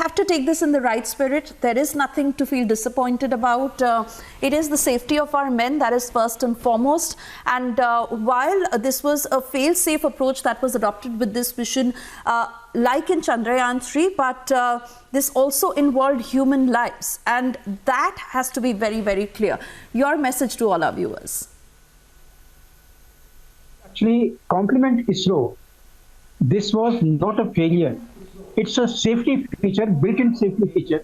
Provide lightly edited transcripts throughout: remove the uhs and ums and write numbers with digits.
have to take this in the right spirit. There is nothing to feel disappointed about. It is the safety of our men that is first and foremost. And while this was a fail-safe approach that was adopted with this mission, like in Chandrayaan 3, but this also involved human lives, and that has to be very, very clear. Your message to all our viewers. Actually, compliment ISRO. This was not a failure. It's a safety feature, built-in safety feature,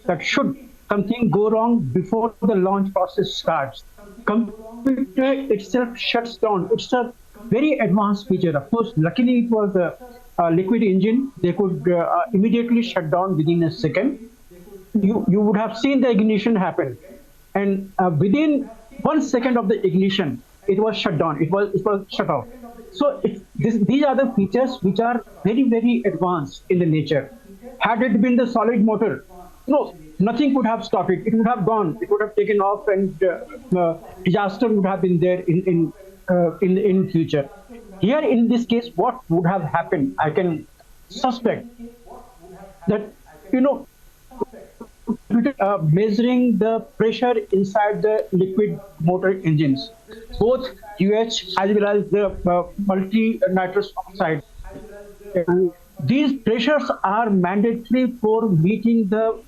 that should something go wrong before the launch process starts, computer itself shuts down. It's a very advanced feature. Of course, luckily it was a liquid engine. They could immediately shut down within a second. You would have seen the ignition happen, and within 1 second of the ignition, it was shut down. It was shut off. So these are the features which are very, very advanced in the nature. Had it been the solid motor, no, nothing could have stopped it. It would have gone. It would have taken off, and disaster would have been there in future. Here, in this case, what would have happened? I can suspect that, measuring the pressure inside the liquid motor engines, both UH as well as the multi-nitrous oxide. These pressures are mandatory for meeting the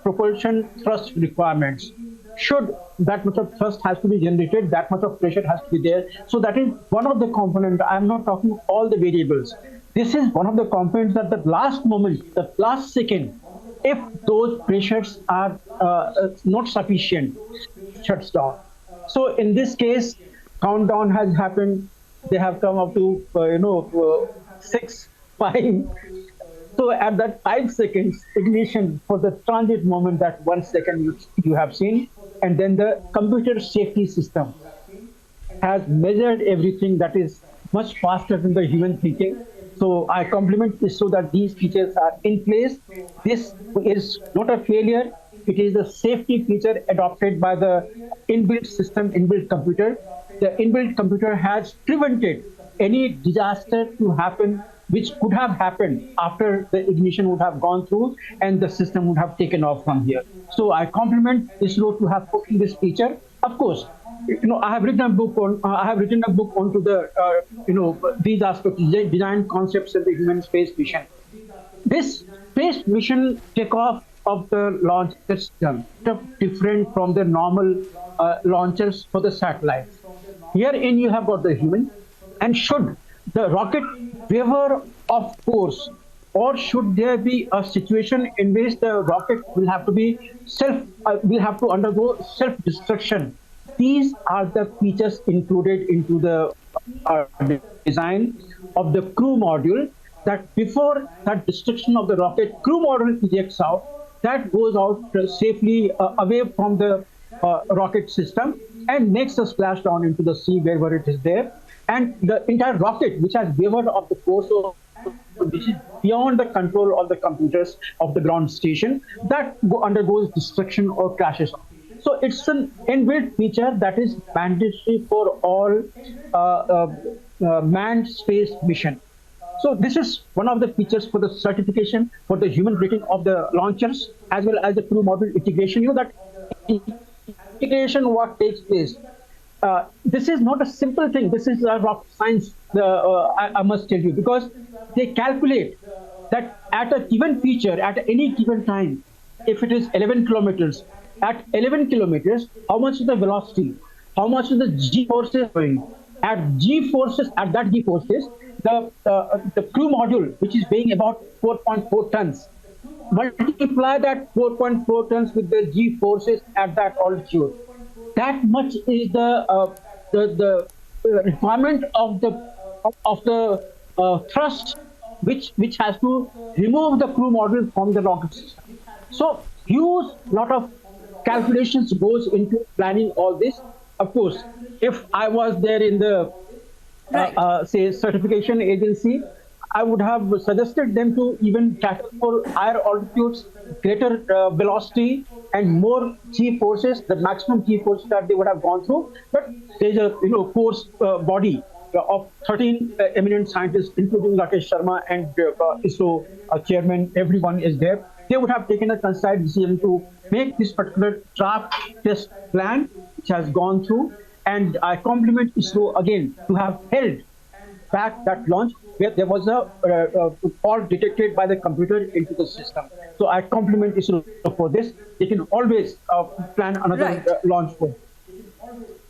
propulsion thrust requirements. Should that much of thrust has to be generated, that much of pressure has to be there. So that is one of the components. I'm not talking all the variables. This is one of the components that the last moment, the last second, if those pressures are not sufficient, shuts down. So in this case, countdown has happened. They have come up to 6, 5. So at that 5 seconds, ignition for the transit moment, that 1 second you have seen, and then the computer safety system has measured everything that is much faster than the human thinking. So I compliment ISRO that these features are in place. This is not a failure. It is a safety feature adopted by the inbuilt system, inbuilt computer. The inbuilt computer has prevented any disaster to happen which could have happened after the ignition would have gone through and the system would have taken off from here. So I compliment ISRO to have put in this feature. Of course, I have written a book onto the these aspects, design concepts of the human space mission. This space mission takeoff of the launch system is different from the normal launchers for the satellites. Herein you have got the human, and should the rocket waver off course, or should there be a situation in which the rocket will have to undergo self-destruction? These are the features included into the design of the crew module, that before that destruction of the rocket, crew module ejects out, that goes out safely away from the rocket system and makes a splashdown into the sea wherever it is there. And the entire rocket, which has wavered off the course, so this is beyond the control of the computers of the ground station, that undergoes destruction or crashes. So it's an inbuilt feature that is mandatory for all manned space mission. So this is one of the features for the certification for the human rating of the launchers as well as the crew module integration. That integration what takes place. This is not a simple thing. This is a rocket science, I must tell you, because they calculate that at a given feature, at any given time, if it is 11 kilometers, at 11 kilometers, how much is the velocity? How much is the G forces going? At G forces, at that G forces, the crew module, which is weighing about 4.4 tons, multiply that 4.4 tons with the G forces at that altitude. That much is the requirement of the thrust, which has to remove the crew module from the rocket system. So huge lot of calculations goes into planning all this. Of course, if I was there in the say certification agency, I would have suggested them to even tackle for higher altitudes, greater velocity, and more G forces, the maximum G forces that they would have gone through. But there's a course body of 13 eminent scientists, including Rakesh Sharma and ISRO chairman, everyone is there. They would have taken a concise decision to make this particular draft test plan, which has gone through. And I compliment ISRO again to have held back that launch where there was a fault detected by the computer into the system. So I compliment ISRO for this. They can always plan another Right. launch for